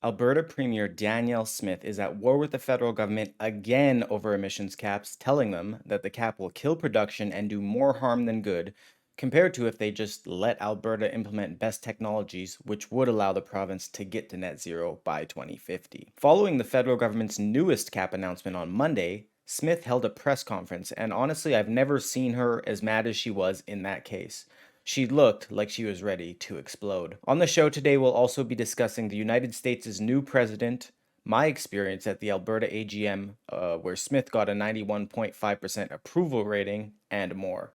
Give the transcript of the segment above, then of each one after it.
Alberta Premier Danielle Smith is at war with the federal government again over emissions caps, telling them that the cap will kill production and do more harm than good, compared to if they just let Alberta implement best technologies, which would allow the province to get to net zero by 2050. Following the federal government's newest cap announcement on Monday, Smith held a press conference, and honestly, I've never seen her as mad as she was in that case. She looked like she was ready to explode. On the show today, we'll also be discussing the United States' new president, my experience at the Alberta AGM, where Smith got a 91.5% approval rating, and more.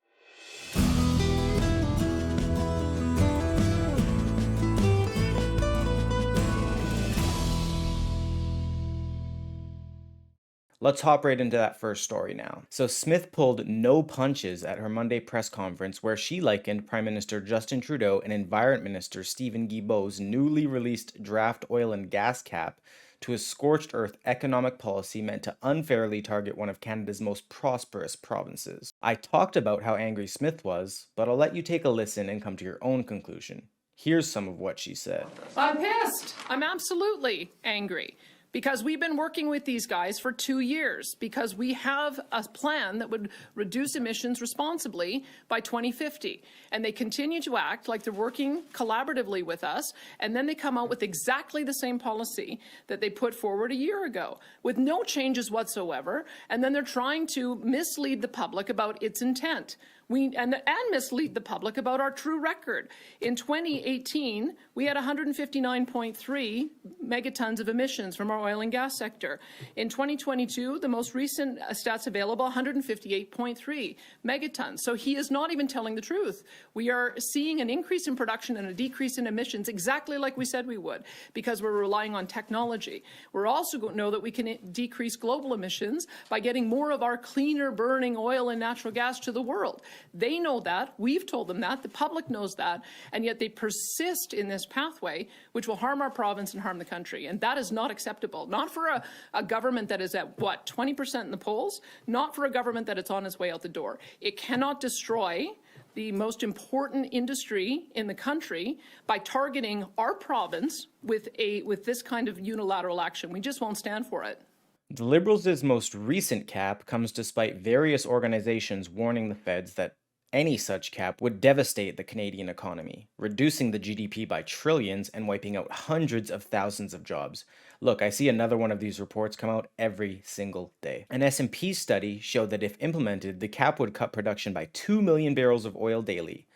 Let's hop right into that first story now. So Smith pulled no punches at her Monday press conference where she likened Prime Minister Justin Trudeau and Environment Minister Steven Guilbeault's newly released draft oil and gas cap to a scorched earth economic policy meant to unfairly target one of Canada's most prosperous provinces. I talked about how angry Smith was, but I'll let you take a listen and come to your own conclusion. Here's some of what she said. I'm pissed. I'm absolutely angry. Because we've been working with these guys for 2 years, because we have a plan that would reduce emissions responsibly by 2050. And they continue to act like they're working collaboratively with us, and then they come out with exactly the same policy that they put forward a year ago, with no changes whatsoever, and then they're trying to mislead the public about its intent. And mislead the public about our true record. In 2018, we had 159.3 megatons of emissions from our oil and gas sector. In 2022, the most recent stats available, 158.3 megatons. So he is not even telling the truth. We are seeing an increase in production and a decrease in emissions exactly like we said we would, because we're relying on technology. We're also going to know that we can decrease global emissions by getting more of our cleaner burning oil and natural gas to the world. They know that, we've told them that, the public knows that, and yet they persist in this pathway, which will harm our province and harm the country. And that is not acceptable. Not for a government that is at, 20% in the polls? Not for a government that is on its way out the door. It cannot destroy the most important industry in the country by targeting our province with this kind of unilateral action. We just won't stand for it. The Liberals' most recent cap comes despite various organizations warning the feds that any such cap would devastate the Canadian economy, reducing the GDP by trillions and wiping out hundreds of thousands of jobs. Look, I see another one of these reports come out every single day. An S&P study showed that if implemented, the cap would cut production by 2 million barrels of oil daily.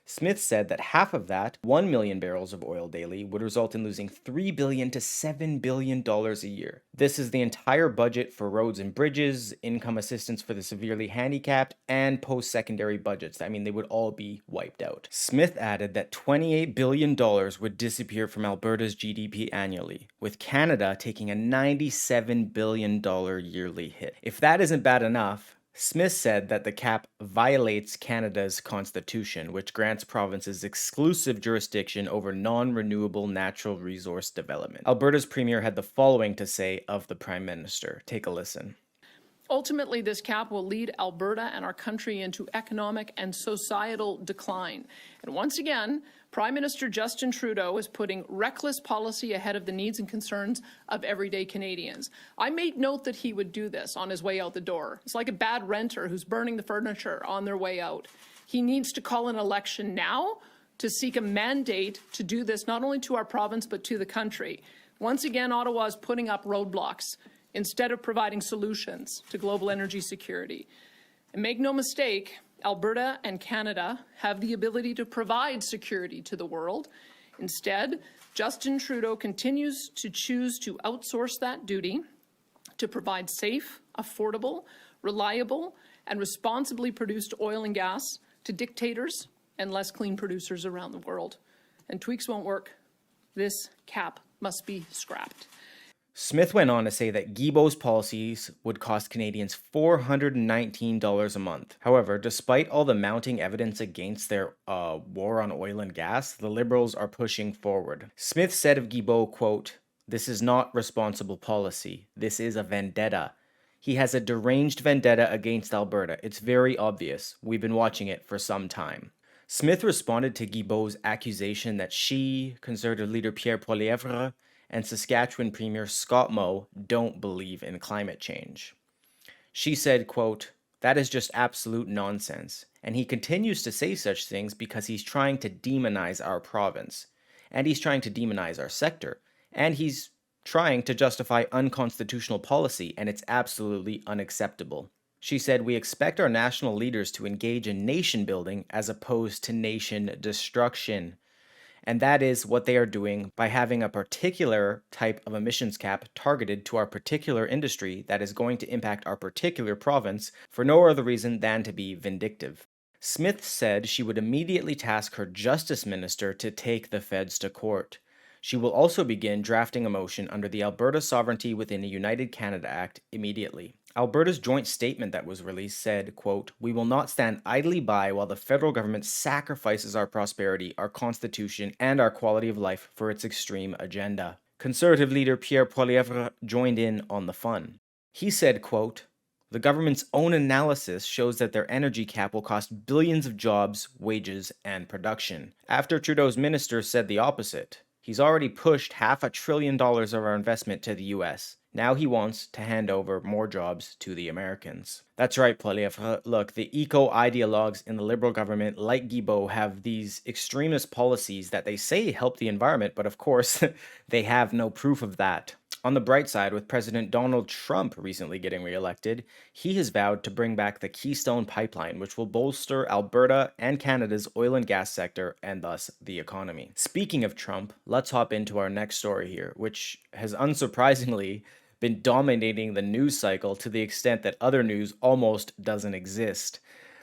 Smith said that half of that, 1 million barrels of oil daily, would result in losing $3 billion to $7 billion a year. This is the entire budget for roads and bridges, income assistance for the severely handicapped, and post-secondary budgets. I mean, they would all be wiped out. Smith added that $28 billion would disappear from Alberta's GDP annually, with Canada taking a $97 billion yearly hit. If that isn't bad enough, Smith said that the cap violates Canada's constitution, which grants provinces exclusive jurisdiction over non-renewable natural resource development. Alberta's premier had the following to say of the Prime Minister. Take a listen. Ultimately, this cap will lead Alberta and our country into economic and societal decline. And once again, Prime Minister Justin Trudeau is putting reckless policy ahead of the needs and concerns of everyday Canadians. I made note that he would do this on his way out the door. It's like a bad renter who's burning the furniture on their way out. He needs to call an election now to seek a mandate to do this not only to our province but to the country. Once again, Ottawa is putting up roadblocks instead of providing solutions to global energy security. And make no mistake, Alberta and Canada have the ability to provide security to the world. Instead, Justin Trudeau continues to choose to outsource that duty to provide safe, affordable, reliable, and responsibly produced oil and gas to dictators and less clean producers around the world. And tweaks won't work. This cap must be scrapped. Smith went on to say that Guilbeault's policies would cost Canadians $419 a month. However, despite all the mounting evidence against their war on oil and gas, the Liberals are pushing forward. Smith said of Guilbeault, quote, "This is not responsible policy. This is a vendetta. He has a deranged vendetta against Alberta. It's very obvious. We've been watching it for some time." Smith responded to Guilbeault's accusation that she, Conservative leader Pierre Poilievre, and Saskatchewan Premier Scott Moe don't believe in climate change. She said, quote, "That is just absolute nonsense, and he continues to say such things because he's trying to demonize our province, and he's trying to demonize our sector, and he's trying to justify unconstitutional policy, and it's absolutely unacceptable." She said, "We expect our national leaders to engage in nation building as opposed to nation destruction. And that is what they are doing by having a particular type of emissions cap targeted to our particular industry that is going to impact our particular province for no other reason than to be vindictive." Smith said she would immediately task her justice minister to take the feds to court. She will also begin drafting a motion under the Alberta Sovereignty Within a United Canada Act immediately. Alberta's joint statement that was released said, quote, "We will not stand idly by while the federal government sacrifices our prosperity, our constitution, and our quality of life for its extreme agenda." Conservative leader Pierre Poilievre joined in on the fun. He said, quote, "The government's own analysis shows that their energy cap will cost billions of jobs, wages, and production." After Trudeau's minister said the opposite. He's already pushed $500 billion of our investment to the US. Now he wants to hand over more jobs to the Americans. That's right, Poilievre. Look, the eco-ideologues in the Liberal government, like Guilbeault, have these extremist policies that they say help the environment, but of course, they have no proof of that. On the bright side, with President Donald Trump recently getting reelected, he has vowed to bring back the Keystone Pipeline, which will bolster Alberta and Canada's oil and gas sector and thus the economy. Speaking of Trump, let's hop into our next story here, which has unsurprisingly been dominating the news cycle to the extent that other news almost doesn't exist.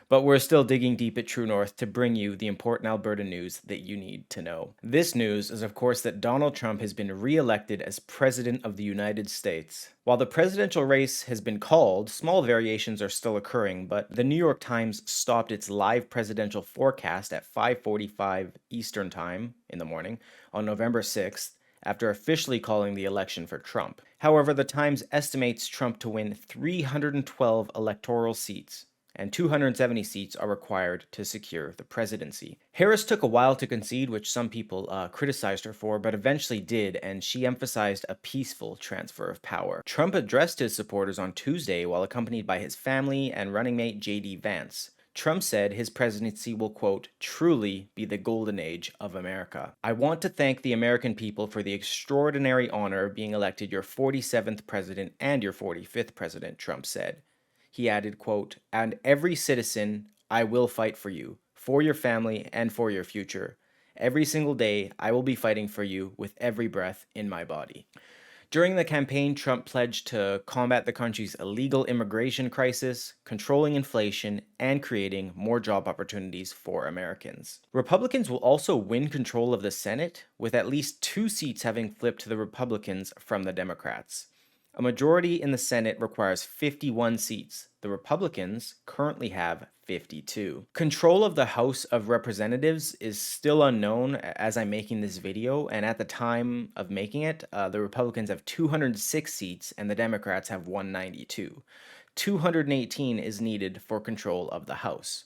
But we're still digging deep at True North to bring you the important Alberta news that you need to know. This news is, of course, that Donald Trump has been re-elected as President of the United States. While the presidential race has been called, small variations are still occurring, but the New York Times stopped its live presidential forecast at 5:45 Eastern Time in the morning on November 6th, after officially calling the election for Trump. However, the Times estimates Trump to win 312 electoral seats, and 270 seats are required to secure the presidency. Harris took a while to concede, which some people criticized her for, but eventually did, and she emphasized a peaceful transfer of power. Trump addressed his supporters on Tuesday while accompanied by his family and running mate J.D. Vance. Trump said his presidency will, quote, "truly be the golden age of America. I want to thank the American people for the extraordinary honor of being elected your 47th president and your 45th president," Trump said. He added, quote, "and every citizen, I will fight for you, for your family, and for your future. Every single day, I will be fighting for you with every breath in my body." During the campaign, Trump pledged to combat the country's illegal immigration crisis, controlling inflation, and creating more job opportunities for Americans. Republicans will also win control of the Senate, with at least 2 seats having flipped to the Republicans from the Democrats. A majority in the Senate requires 51 seats. The Republicans currently have 52. Control of the House of Representatives is still unknown as I'm making this video, and at the time of making it, the Republicans have 206 seats and the Democrats have 192. 218 is needed for control of the House.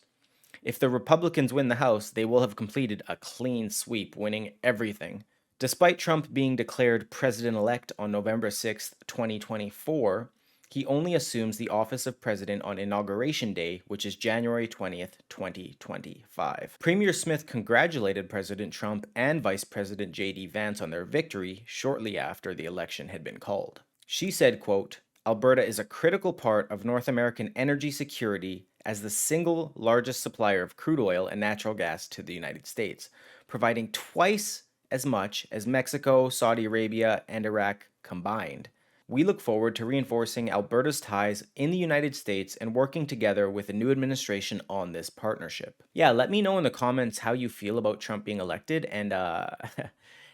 If the Republicans win the House, they will have completed a clean sweep, winning everything. Despite Trump being declared president-elect on November 6, 2024, he only assumes the office of president on Inauguration Day, which is January 20th, 2025. Premier Smith congratulated President Trump and Vice President J.D. Vance on their victory shortly after the election had been called. She said, quote, "Alberta is a critical part of North American energy security as the single largest supplier of crude oil and natural gas to the United States, providing twice as much as Mexico, Saudi Arabia, and Iraq combined. We look forward to reinforcing Alberta's ties in the United States and working together with the new administration on this partnership." Yeah, let me know in the comments how you feel about Trump being elected and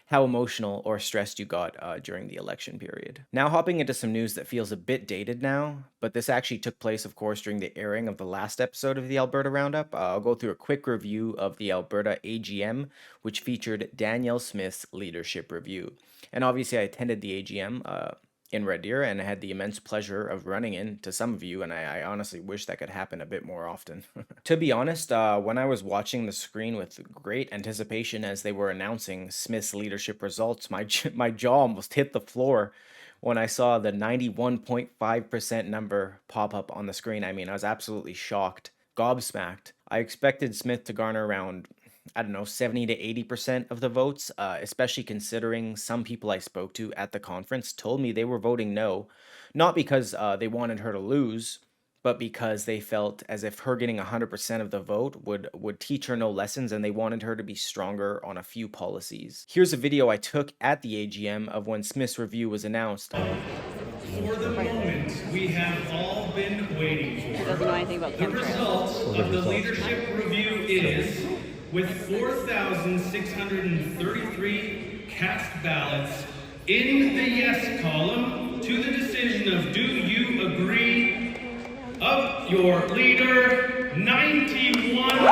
how emotional or stressed you got during the election period. Now hopping into some news that feels a bit dated now, but this actually took place, of course, during the airing of the last episode of the Alberta Roundup. I'll go through a quick review of the Alberta AGM, which featured Danielle Smith's leadership review. And obviously I attended the AGM. in Red Deer, and I had the immense pleasure of running into some of you, and I honestly wish that could happen a bit more often. To be honest, when I was watching the screen with great anticipation as they were announcing Smith's leadership results, my jaw almost hit the floor when I saw the 91.5% number pop up on the screen. I mean, I was absolutely shocked, gobsmacked. I expected Smith to garner around, I don't know, 70 to 80% of the votes, especially considering some people I spoke to at the conference told me they were voting no, not because they wanted her to lose, but because they felt as if her getting 100% of the vote would teach her no lessons, and they wanted her to be stronger on a few policies. Here's a video I took at the AGM of when Smith's review was announced. For the moment we have all been waiting for. He doesn't know anything about The chemtrails. result of the leadership review is, with 4,633 cast ballots in the yes column to the decision of do you agree of your leader, 91.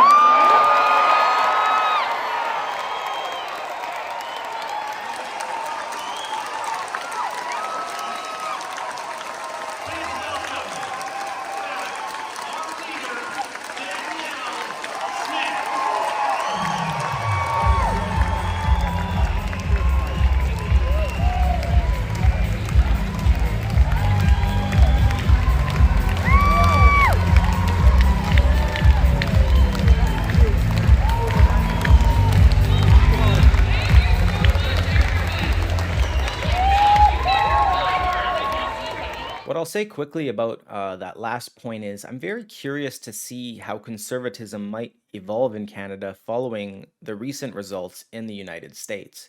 What I'll say quickly about that last point is I'm very curious to see how conservatism might evolve in Canada following the recent results in the United States.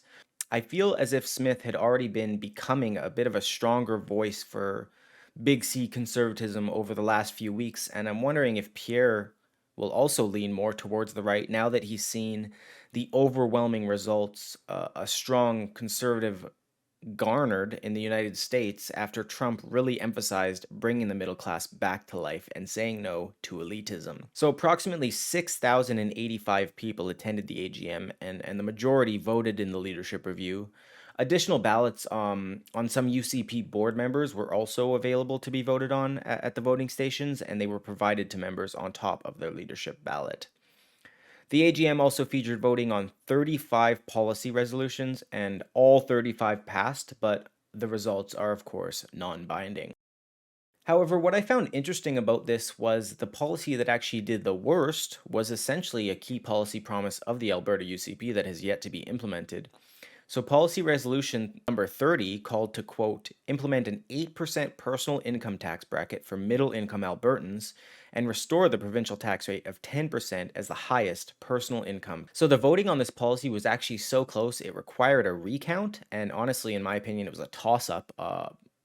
I feel as if Smith had already been becoming a bit of a stronger voice for Big C conservatism over the last few weeks, and I'm wondering if Pierre will also lean more towards the right now that he's seen the overwhelming results a strong conservative garnered in the United States after Trump really emphasized bringing the middle class back to life and saying no to elitism. So approximately 6,085 people attended the AGM, and the majority voted in the leadership review. Additional ballots on some UCP board members were also available to be voted on at the voting stations, and they were provided to members on top of their leadership ballot. The AGM also featured voting on 35 policy resolutions, and all 35 passed, but the results are, of course, non-binding. However, what I found interesting about this was the policy that actually did the worst was essentially a key policy promise of the Alberta UCP that has yet to be implemented. So policy resolution number 30 called to, quote, implement an 8% personal income tax bracket for middle-income Albertans and restore the provincial tax rate of 10% as the highest personal income. So the voting on this policy was actually so close, it required a recount, and honestly, in my opinion, it was a toss-up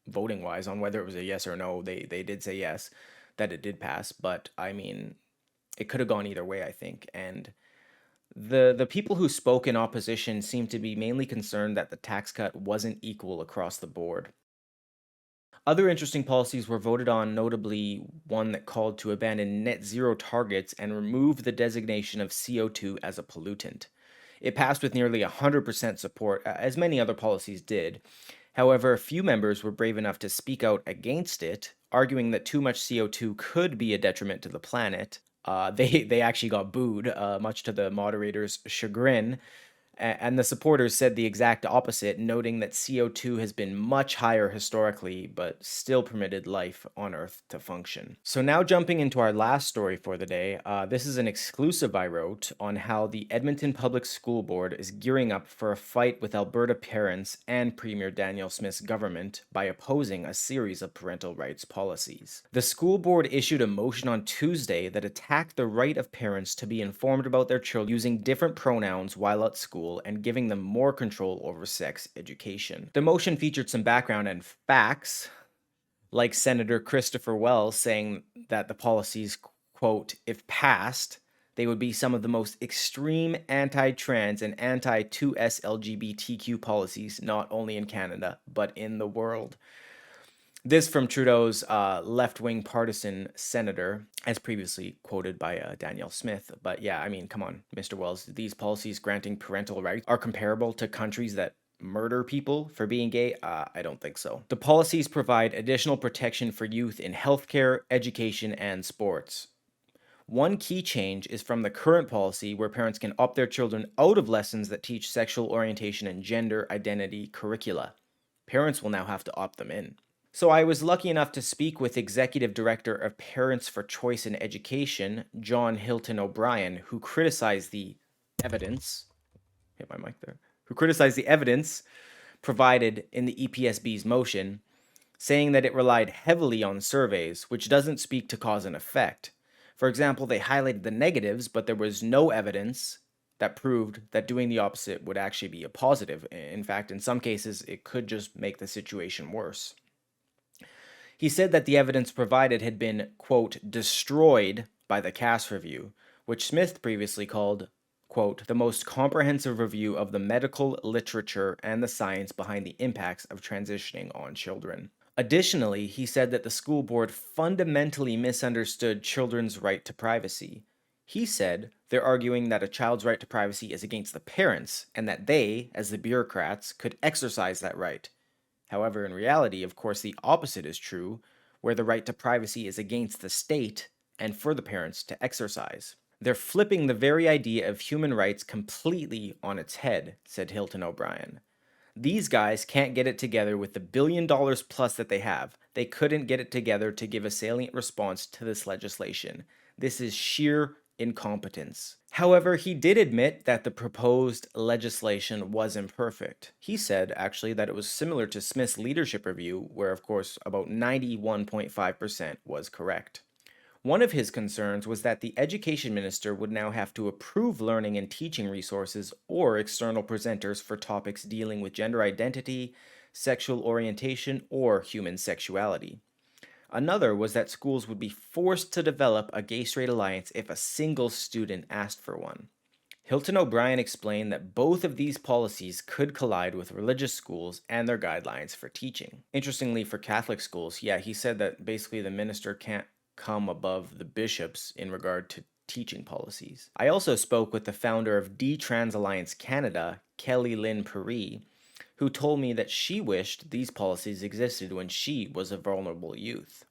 voting-wise on whether it was a yes or no. They did say yes, that it did pass, but I mean, it could have gone either way, I think, and the people who spoke in opposition seemed to be mainly concerned that the tax cut wasn't equal across the board. Other interesting policies were voted on, notably one that called to abandon net zero targets and remove the designation of CO2 as a pollutant. It passed with nearly 100% support, as many other policies did. However, a few members were brave enough to speak out against it, arguing that too much CO2 could be a detriment to the planet. They actually got booed, much to the moderator's chagrin, and the supporters said the exact opposite, noting that CO2 has been much higher historically, but still permitted life on Earth to function. So now jumping into our last story for the day, this is an exclusive I wrote on how the Edmonton Public School Board is gearing up for a fight with Alberta parents and Premier Danielle Smith's government by opposing a series of parental rights policies. The school board issued a motion on Tuesday that attacked the right of parents to be informed about their children using different pronouns while at school and giving them more control over sex education. The motion featured some background and facts, like Senator Christopher Wells saying that the policies, quote, if passed, they would be some of the most extreme anti-trans and anti-2S LGBTQ policies, not only in Canada, but in the world. This from Trudeau's left-wing partisan senator, as previously quoted by Danielle Smith. But yeah, I mean, come on, Mr. Wells, these policies granting parental rights are comparable to countries that murder people for being gay? I don't think so. The policies provide additional protection for youth in healthcare, education, and sports. One key change is from the current policy where parents can opt their children out of lessons that teach sexual orientation and gender identity curricula. Parents will now have to opt them in. So I was lucky enough to speak with Executive Director of Parents for Choice in Education, John Hilton O'Brien, who criticized the evidence, hit my mic there, who criticized the evidence provided in the EPSB's motion, saying that it relied heavily on surveys, which doesn't speak to cause and effect. For example, they highlighted the negatives, but there was no evidence that proved that doing the opposite would actually be a positive. In fact, in some cases, it could just make the situation worse. He said that the evidence provided had been, quote, destroyed by the Cass review, which Smith previously called, quote, the most comprehensive review of the medical literature and the science behind the impacts of transitioning on children. Additionally, he said that the school board fundamentally misunderstood children's right to privacy. He said they're arguing that a child's right to privacy is against the parents, and that they, as the bureaucrats, could exercise that right. However, in reality, of course, the opposite is true, where the right to privacy is against the state and for the parents to exercise. They're flipping the very idea of human rights completely on its head, said Hilton O'Brien. These guys can't get it together with the $1 billion plus that they have. They couldn't get it together to give a salient response to this legislation. This is sheer incompetence. However, he did admit that the proposed legislation was imperfect. He said, actually, that it was similar to Smith's leadership review, where, of course, about 91.5% was correct. One of his concerns was that the education minister would now have to approve learning and teaching resources or external presenters for topics dealing with gender identity, sexual orientation, or human sexuality. Another was that schools would be forced to develop a gay-straight alliance if a single student asked for one. Hilton O'Brien explained that both of these policies could collide with religious schools and their guidelines for teaching. Interestingly, for Catholic schools, he said that basically the minister can't come above the bishops in regard to teaching policies. I also spoke with the founder of D-Trans Alliance Canada, Kelly Lynn Perry, who told me that she wished these policies existed when she was a vulnerable youth.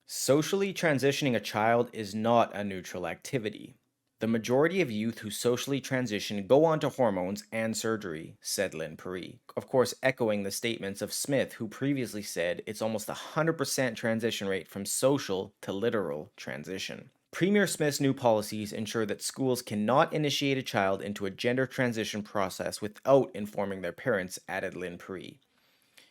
Socially transitioning a child is not a neutral activity. The majority of youth who socially transition go on to hormones and surgery, said Lynn Perry, of course echoing the statements of Smith, who previously said it's almost 100% transition rate from social to literal transition. Premier Smith's new policies ensure that schools cannot initiate a child into a gender transition process without informing their parents, added Lynn Perry.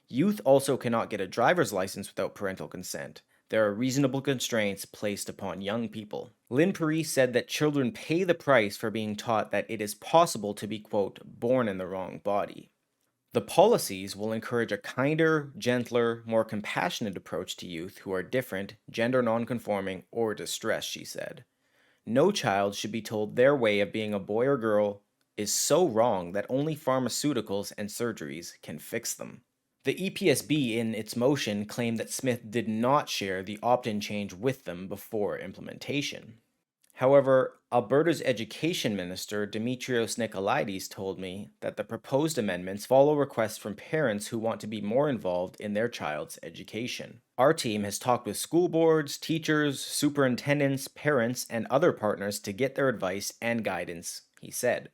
Youth also cannot get a driver's license without parental consent. There are reasonable constraints placed upon young people. Lynn Perry said that children pay the price for being taught that it is possible to be, quote, born in the wrong body. The policies will encourage a kinder, gentler, more compassionate approach to youth who are different, gender nonconforming, or distressed, she said. No child should be told their way of being a boy or girl is so wrong that only pharmaceuticals and surgeries can fix them. The EPSB, in its motion, claimed that Smith did not share the opt-in change with them before implementation. However, Alberta's Education Minister, Dimitrios Nikolaides, told me that the proposed amendments follow requests from parents who want to be more involved in their child's education. Our team has talked with school boards, teachers, superintendents, parents, and other partners to get their advice and guidance, he said.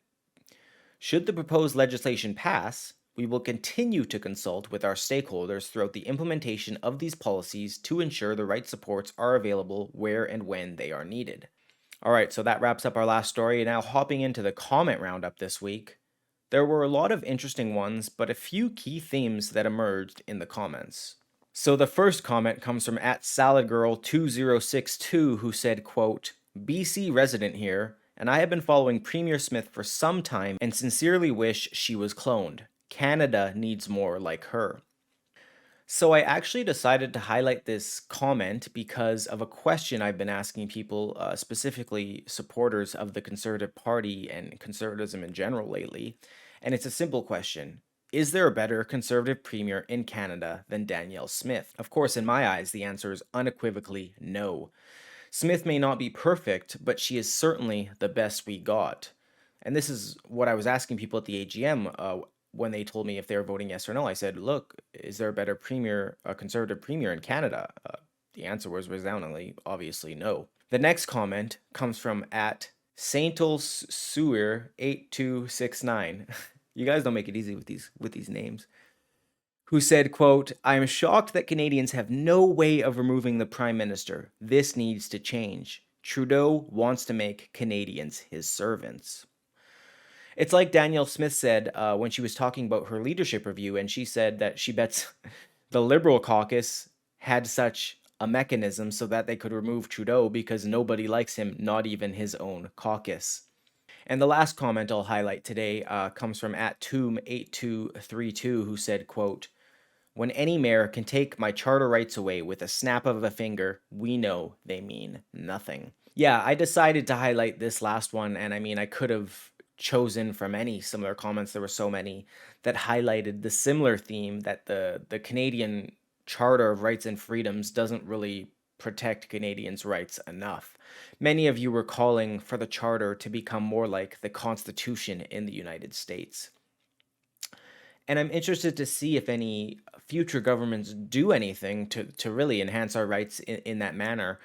Should the proposed legislation pass, we will continue to consult with our stakeholders throughout the implementation of these policies to ensure the right supports are available where and when they are needed. Alright, so that wraps up our last story. Now hopping into the comment roundup this week. There were a lot of interesting ones, but a few key themes that emerged in the comments. So the first comment comes from @SaladGirl2062, who said, quote, BC resident here, and I have been following Premier Smith for some time and sincerely wish she was cloned. Canada needs more like her. So I actually decided to highlight this comment because of a question I've been asking people, specifically supporters of the Conservative Party and conservatism in general lately. And it's a simple question. Is there a better Conservative Premier in Canada than Danielle Smith? Of course, in my eyes, the answer is unequivocally no. Smith may not be perfect, but she is certainly the best we got. And this is what I was asking people at the AGM. when they told me if they were voting yes or no, I said, look, is there a better premier, a conservative premier in Canada? The answer was resoundingly, obviously, no. The next comment comes from at Saintelsuer8269. You guys don't make it easy with these names. Who said, quote, I am shocked that Canadians have no way of removing the Prime Minister. This needs to change. Trudeau wants to make Canadians his servants. It's like Danielle Smith said when she was talking about her leadership review, and she said that she bets the Liberal caucus had such a mechanism so that they could remove Trudeau because nobody likes him, not even his own caucus. And the last comment I'll highlight today comes from @Tomb8232, who said, quote, when any mayor can take my charter rights away with a snap of a finger, we know they mean nothing. Yeah, I decided to highlight this last one, and I mean, I could have chosen from any similar comments. There were so many that highlighted the similar theme that the Canadian Charter of Rights and Freedoms doesn't really protect Canadians' rights enough. Many of you were calling for the Charter to become more like the Constitution in the United States. And I'm interested to see if any future governments do anything to really enhance our rights in that manner.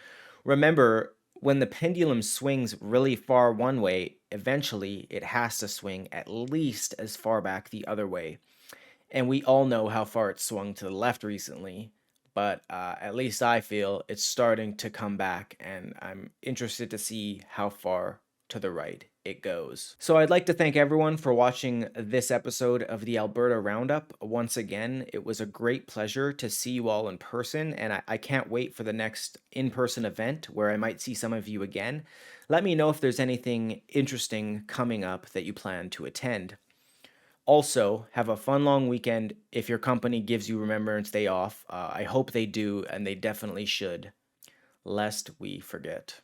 Remember, when the pendulum swings really far one way, eventually it has to swing at least as far back the other way. And we all know how far it swung to the left recently, but at least I feel it's starting to come back, and I'm interested to see how far to the right it goes. So I'd like to thank everyone for watching this episode of the Alberta Roundup. Once again, it was a great pleasure to see you all in person, and I can't wait for the next in-person event where I might see some of you again. Let me know if there's anything interesting coming up that you plan to attend. Also, have a fun long weekend if your company gives you Remembrance Day off. I hope they do, and they definitely should, lest we forget.